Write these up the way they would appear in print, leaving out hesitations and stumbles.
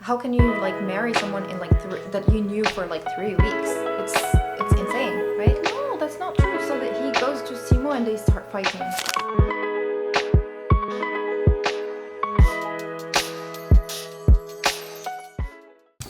How can you like marry someone in like that you knew for like 3 weeks? It's insane, right? No, that's not true. So that he goes to Simo and they start fighting.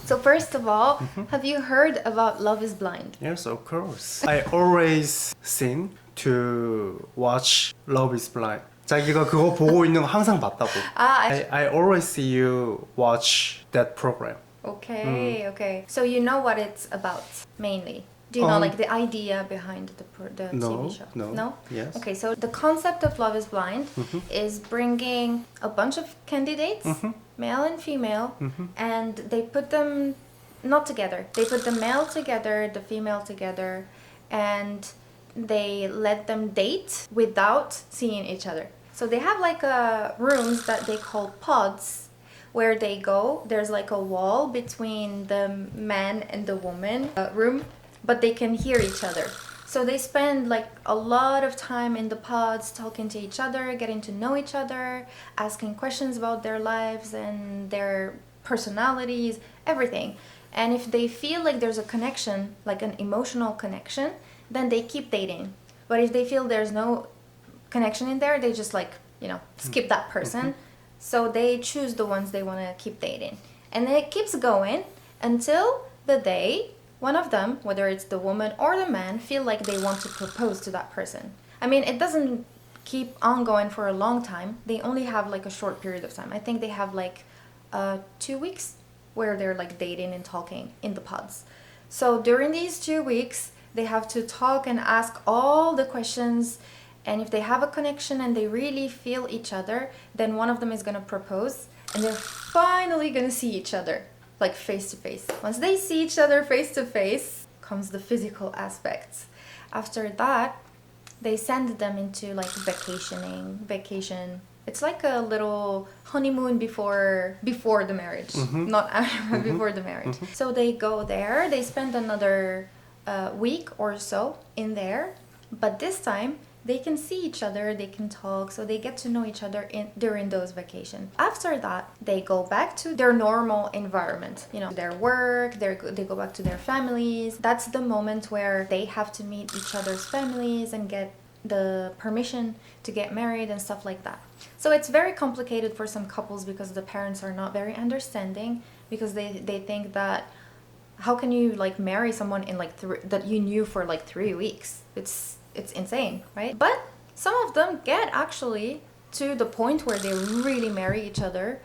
So first of all, have you heard about Love is Blind? Yes, of course. I always think to watch Love is Blind. 자기가 그거 보고 있는 거 항상 봤다고. I always see you watch that program. Okay. So you know what it's about mainly. Do you know like the idea behind the TV show? No. Yes. Okay, so the concept of Love is Blind is bringing a bunch of candidates, male and female, and they put them not together. They put the male together, the female together, and they let them date without seeing each other. So they have like rooms that they call pods, where they go. There's like a wall between the man and the woman room, but they can hear each other. So they spend like a lot of time in the pods talking to each other, getting to know each other, asking questions about their lives and their personalities, everything. And if they feel like there's a connection, like an emotional connection, then they keep dating. But if they feel there's no connection in there, they just like, skip that person. So they choose the ones they want to keep dating. And then it keeps going until the day one of them, whether it's the woman or the man, feel like they want to propose to that person. I mean, it doesn't keep on going for a long time. They only have like a short period of time. I think they have like 2 weeks where they're like dating and talking in the pods. So during these 2 weeks, they have to talk and ask all the questions. And if they have a connection and they really feel each other, then one of them is going to propose and they're finally going to see each other, like face to face. Once they see each other face to face, comes the physical aspects. After that, they send them into like vacation. It's like a little honeymoon before the marriage, not after, before the marriage. So they go there, they spend another week or so in there, but this time they can see each other, they can talk, so they get to know each other during those vacations. After that, they go back to their normal environment, their work, they go back to their families. That's the moment where they have to meet each other's families and get the permission to get married and stuff like that. So it's very complicated for some couples because the parents are not very understanding, because they think that how can you like marry someone in like that you knew for like 3 weeks? It's insane, right? But some of them get actually to the point where they really marry each other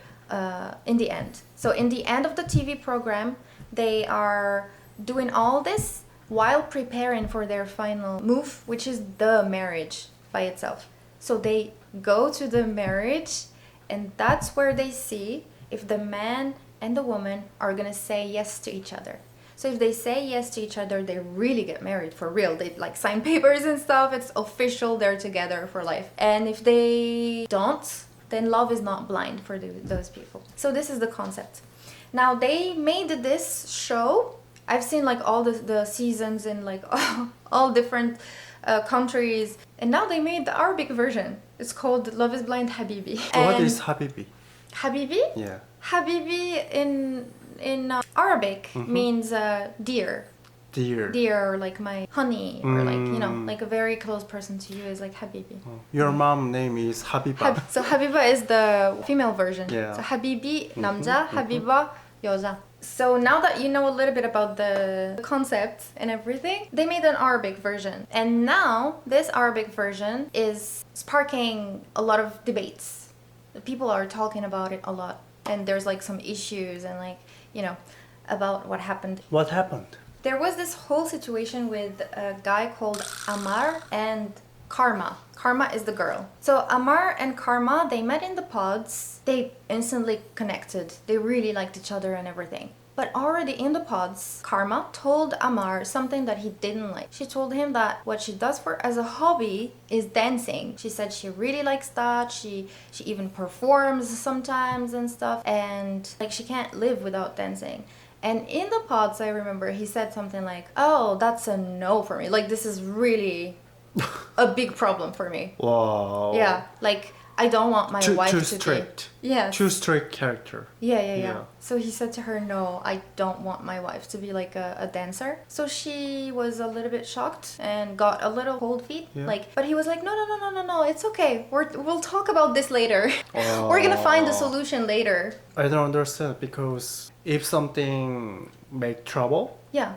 in the end. So in the end of the TV program, they are doing all this while preparing for their final move, which is the marriage by itself. So they go to the marriage, and that's where they see if the man and the woman are gonna say yes to each other. So if they say yes to each other, they really get married for real. They like sign papers and stuff. It's official. They're together for life. And if they don't, then love is not blind for those people. So this is the concept. Now they made this show. I've seen like all the seasons in like all different countries. And now they made the Arabic version. It's called Love is Blind Habibi. What is Habibi? Habibi? Yeah. Habibi in Arabic means dear. Dear, or like my honey, or like like a very close person to you is like Habibi. Your mom name is Habiba. So Habiba is the female version. Yeah. So Habibi 남자, Habiba 여자. So now that you know a little bit about the concept and everything, they made an Arabic version. And now this Arabic version is sparking a lot of debates. People are talking about it a lot. And there's like some issues and like, about what happened. What happened? There was this whole situation with a guy called Amar and Karma. Karma is the girl. So Amar and Karma, they met in the pods. They instantly connected. They really liked each other and everything. But already in the pods, Karma told Amar something that he didn't like. She told him that what she does as a hobby is dancing. She said she really likes that. She even performs sometimes and stuff. And like she can't live without dancing. And in the pods, I remember he said something like, "Oh, that's a no for me. Like this is really a big problem for me." Wow. Yeah, like I don't want my wife too to strict. be. Yes. Too strict character. Yeah. So he said to her, no, I don't want my wife to be like a dancer. So she was a little bit shocked and got a little cold feet. Yeah. But he was like, no, it's okay. We'll talk about this later. We're gonna find a solution later. I don't understand because if something make trouble, Yeah.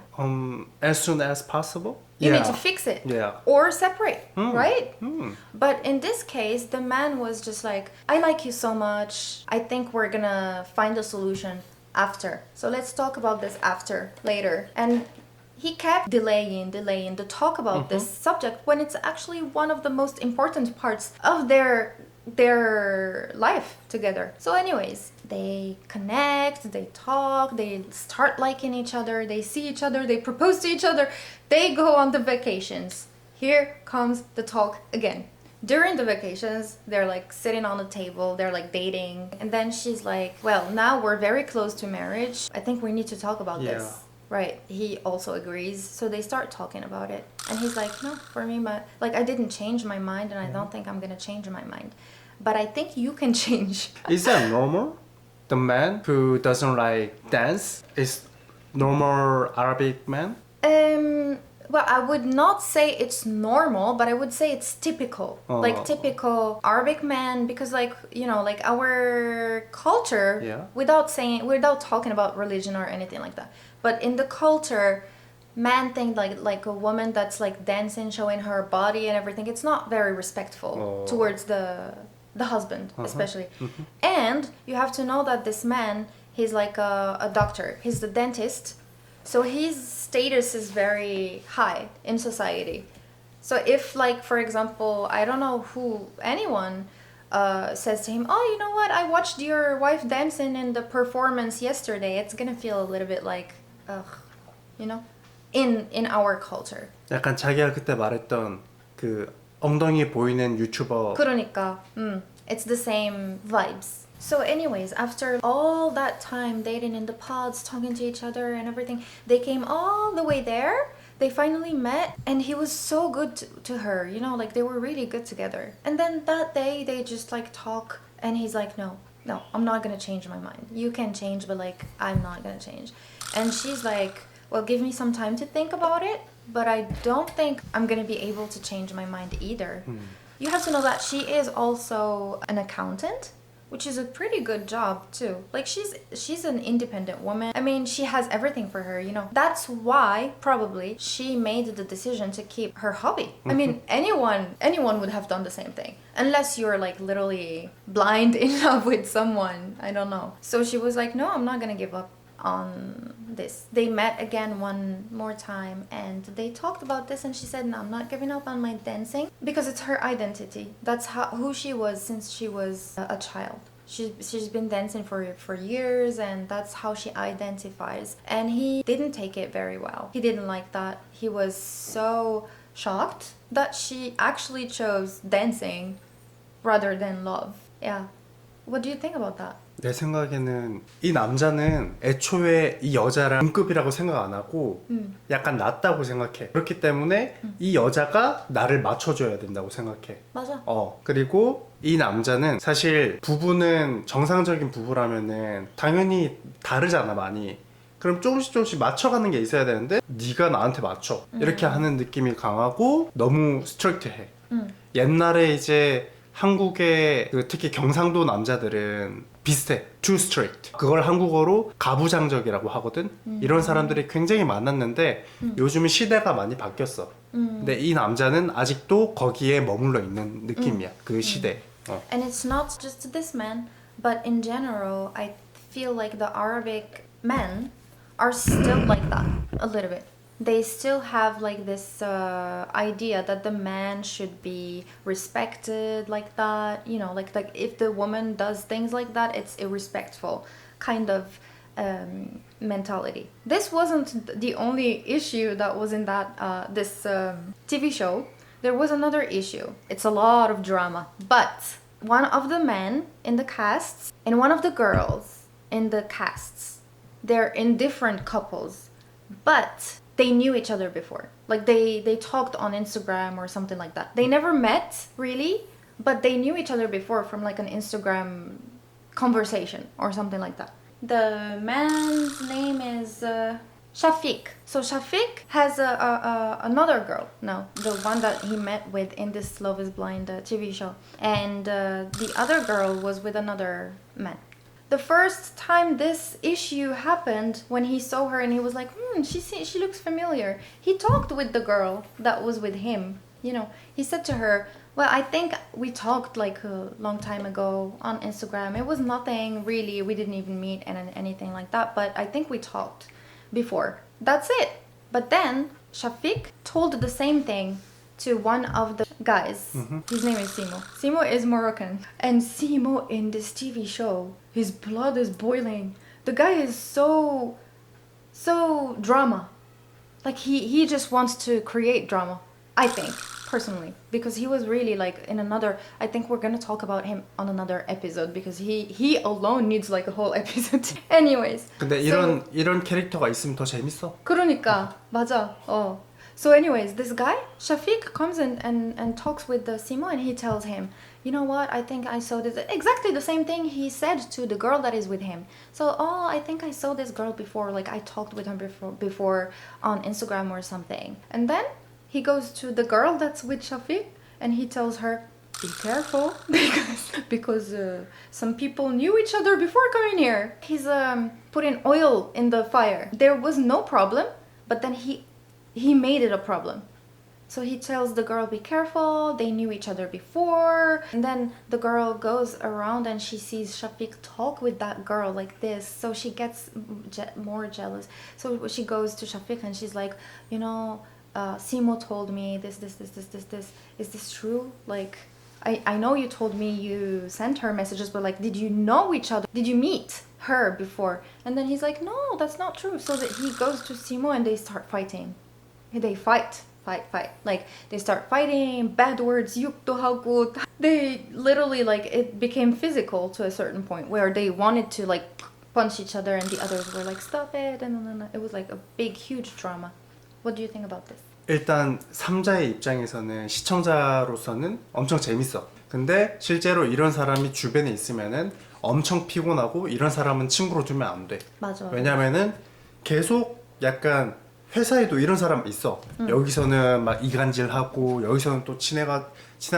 as soon as possible, You need to fix it. Yeah. Or separate, right? Hmm. But in this case, the man was just like, I like you so much. I think we're gonna find a solution after. So let's talk about this after, later. And he kept delaying to talk about this subject when it's actually one of the most important parts of their life together. So anyways, they connect, they talk, they start liking each other, they see each other, they propose to each other, they go on the vacations. Here comes the talk again. During the vacations, they're like sitting on the table, they're like dating, and then she's like, well, now we're very close to marriage. I think we need to talk about this. Right, he also agrees. So they start talking about it. And he's like, no, for me, I didn't change my mind and I don't think I'm gonna change my mind. But I think you can change. Is that normal? The man who doesn't like dance is normal Arabic man? Well, I would not say it's normal, but I would say it's typical. Like typical Arabic man, because our culture, without talking about religion or anything like that. But in the culture, man think like a woman that's like dancing, showing her body and everything, it's not very respectful towards the husband, especially. And you have to know that this man, he's like a doctor, he's the dentist. So his status is very high in society. So if, like, for example, I don't know anyone says to him, oh, you know what, I watched your wife dancing in the performance yesterday, it's gonna feel a little bit like, ugh, you know, in our culture. 약간 자기가 그때 말했던 그 엉덩이 보이는 유튜버. 그러니까, it's the same vibes. So anyways, after all that time dating in the pods, talking to each other and everything, they came all the way there. They finally met and he was so good to her, you know, like they were really good together. And then that day they just like talk and he's like, no, I'm not gonna change my mind. You can change, but like I'm not gonna change. And she's like, well, give me some time to think about it, but I don't think I'm gonna be able to change my mind either. You have to know that she is also an accountant, which is a pretty good job too. Like she's an independent woman. I mean, she has everything for her, you know. That's why probably she made the decision to keep her hobby. I mean, anyone would have done the same thing. Unless you're like literally blind in love with someone. I don't know. So she was like, no, I'm not gonna give up on this. They met again one more time and they talked about this and she said, no, I'm not giving up on my dancing because it's her identity. That's who she was since she was a child. She's been dancing for years and that's how she identifies. And he didn't take it very well. He didn't like that. He was so shocked that she actually chose dancing rather than love. Yeah. What do you think about that? 내 생각에는 이 남자는 애초에 이 여자랑 동급이라고 생각 안 하고 약간 낫다고 생각해. 그렇기 때문에 이 여자가 나를 맞춰줘야 된다고 생각해. 맞아. 그리고 이 남자는 사실 부부는 정상적인 부부라면은 당연히 다르잖아 많이. 그럼 조금씩 맞춰가는 게 있어야 되는데 네가 나한테 맞춰 이렇게 하는 느낌이 강하고 너무 스트릭트해. 옛날에 이제 한국의 특히 경상도 남자들은 비슷해. Too strict. 그걸 한국어로 가부장적이라고 하거든. 이런 사람들이 굉장히 많았는데 요즘은 시대가 많이 바뀌었어. 근데 이 남자는 아직도 거기에 머물러 있는 느낌이야. 그 시대. And it's not just this man, but in general, I feel like the Arabic men are still like that a little bit. They still have like this idea that the man should be respected like that, you know, like if the woman does things like that, it's irrespectful kind of mentality. This wasn't the only issue that was in that this TV show. There was another issue. It's a lot of drama, but one of the men in the casts and one of the girls in the casts, they're in different couples, but they knew each other before. Like they talked on Instagram or something like that. They never met really, but they knew each other before from like an Instagram conversation or something like that. The man's name is Shafiq. So Shafiq has another girl now, the one that he met with in this Love is Blind TV show. And the other girl was with another man. The first time this issue happened, when he saw her and he was like, she looks familiar. He talked with the girl that was with him. You know, he said to her, well, I think we talked like a long time ago on Instagram. It was nothing really. We didn't even meet and anything like that. But I think we talked before. That's it. But then Shafiq told the same thing to one of the guys. His name is Simo. Simo is Moroccan. And Simo in this TV show, his blood is boiling. The guy is so drama. Like he just wants to create drama, I think, personally. Because he was really like in another, I think we're gonna talk about him on another episode because he alone needs like a whole episode. Anyways. 근데 이런 캐릭터가 있으면 더 재밌어. 그러니까 맞아. So anyways, this guy, Shafiq, comes in and talks with the Simo and he tells him, you know what, I think I saw this, exactly the same thing he said to the girl that is with him. So, I think I saw this girl before, like I talked with her before on Instagram or something. And then he goes to the girl that's with Shafiq and he tells her, be careful, because some people knew each other before coming here. He's putting oil in the fire. There was no problem, but then he made it a problem. So he tells the girl, be careful, they knew each other before. And then the girl goes around and she sees Shafiq talk with that girl like this. So she gets more jealous. So she goes to Shafiq and she's like, you know, Simo told me this. Is this true? Like, I know you told me you sent her messages, but like, did you know each other? Did you meet her before? And then he's like, no, that's not true. So that he goes to Simo and they start fighting. They fight. Like, they start fighting, bad words, 욕도 하고. They literally, like, it became physical to a certain point where they wanted to, like, punch each other and the others were like, stop it. And it was like a big, huge drama. What do you think about this? 일단 3자의 입장에서는 시청자로서는 엄청 재밌어. 근데 실제로 이런 사람이 주변에 있으면은 엄청 피곤하고 이런 사람은 친구로 두면 안 돼. 맞아. 왜냐면은 계속 약간 회사에도 이런 사람 있어. 여기서는 막 이간질하고 여기서는 또 친한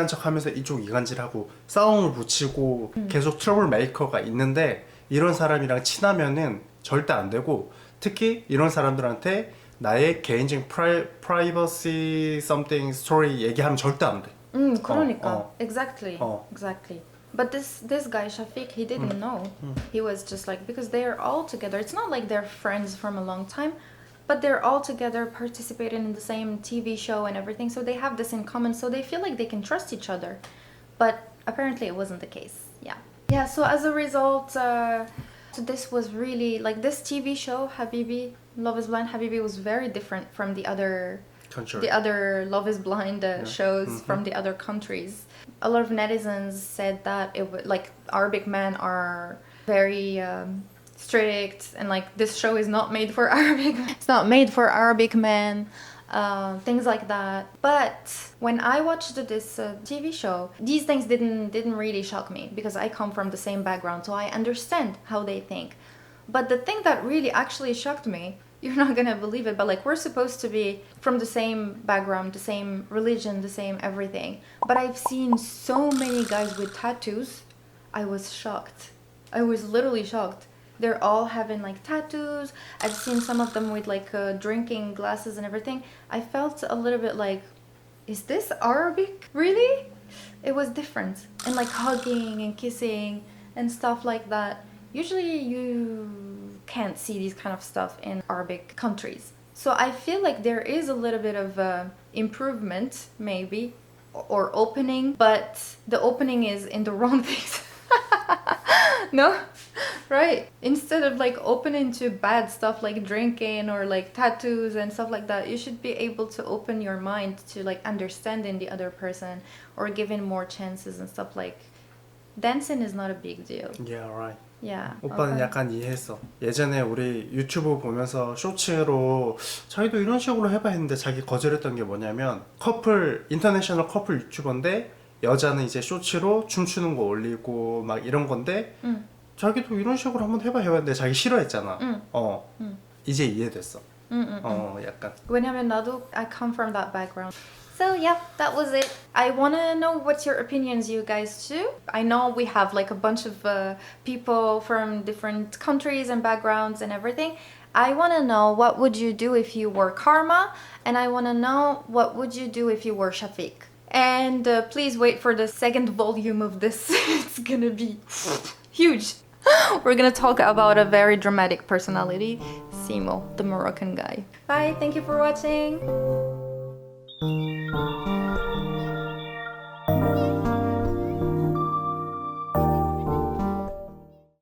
척하면서 이쪽 이간질하고 싸움을 붙이고 계속 트러블 메이커가 있는데 이런 사람이랑 친하면은 절대 안 되고 특히 이런 사람들한테 나의 개인적인 privacy something story 얘기하면 절대 안 돼. 그러니까. Exactly. But this guy Shafiq, he didn't know. He was just like, because they're all together. It's not like they're friends from a long time. But they're all together participating in the same TV show and everything, so they have this in common, so they feel like they can trust each other. But apparently it wasn't the case. Yeah, so as a result, so this was really, like, this TV show, Habibi, Love is Blind, Habibi, was very different from the other Love is Blind shows from the other countries. A lot of netizens said that it would, like, Arabic men are very strict and like this show is not made for Arabic men, things like that. But when I watched this TV show, these things didn't really shock me because I come from the same background, so I understand how they think. But the thing that really actually shocked me, you're not gonna believe it, but like, we're supposed to be from the same background, the same religion, the same everything, but I've seen so many guys with tattoos. I was shocked. I was literally shocked. They're all having like tattoos. I've seen some of them with like drinking glasses and everything. I felt a little bit like, is this Arabic? Really? It was different. And like hugging and kissing and stuff like that. Usually you can't see these kind of stuff in Arabic countries. So I feel like there is a little bit of improvement maybe, or opening, but the opening is in the wrong things. No? Right. Instead of like opening to bad stuff like drinking or like tattoos and stuff like that, you should be able to open your mind to like understanding the other person or giving more chances and stuff. Like dancing is not a big deal. Yeah, right. Yeah. 오빠는 okay. 약간 이해했어. 예전에 우리 유튜브 보면서 쇼츠로 자기도 이런 식으로 해봐 했는데 자기 거절했던 게 뭐냐면 인터내셔널 커플 유튜버인데 여자는 이제 쇼츠로 춤추는 거 올리고 막 이런 건데 자기도 이런 식으로 한번 해봐 해봤는데 자기 싫어했잖아. 이제 이해됐어. 약간. 왜냐면 나도 I come from that background. So yeah, that was it. I wanna know what's your opinions, you guys too. I know we have like a bunch of people from different countries and backgrounds and everything. I wanna know what would you do if you were Karma, and I wanna know what would you do if you were Shafiq. And please wait for the second volume of this. It's gonna be huge. We're gonna talk about a very dramatic personality, Simo, the Moroccan guy. Bye, thank you for watching.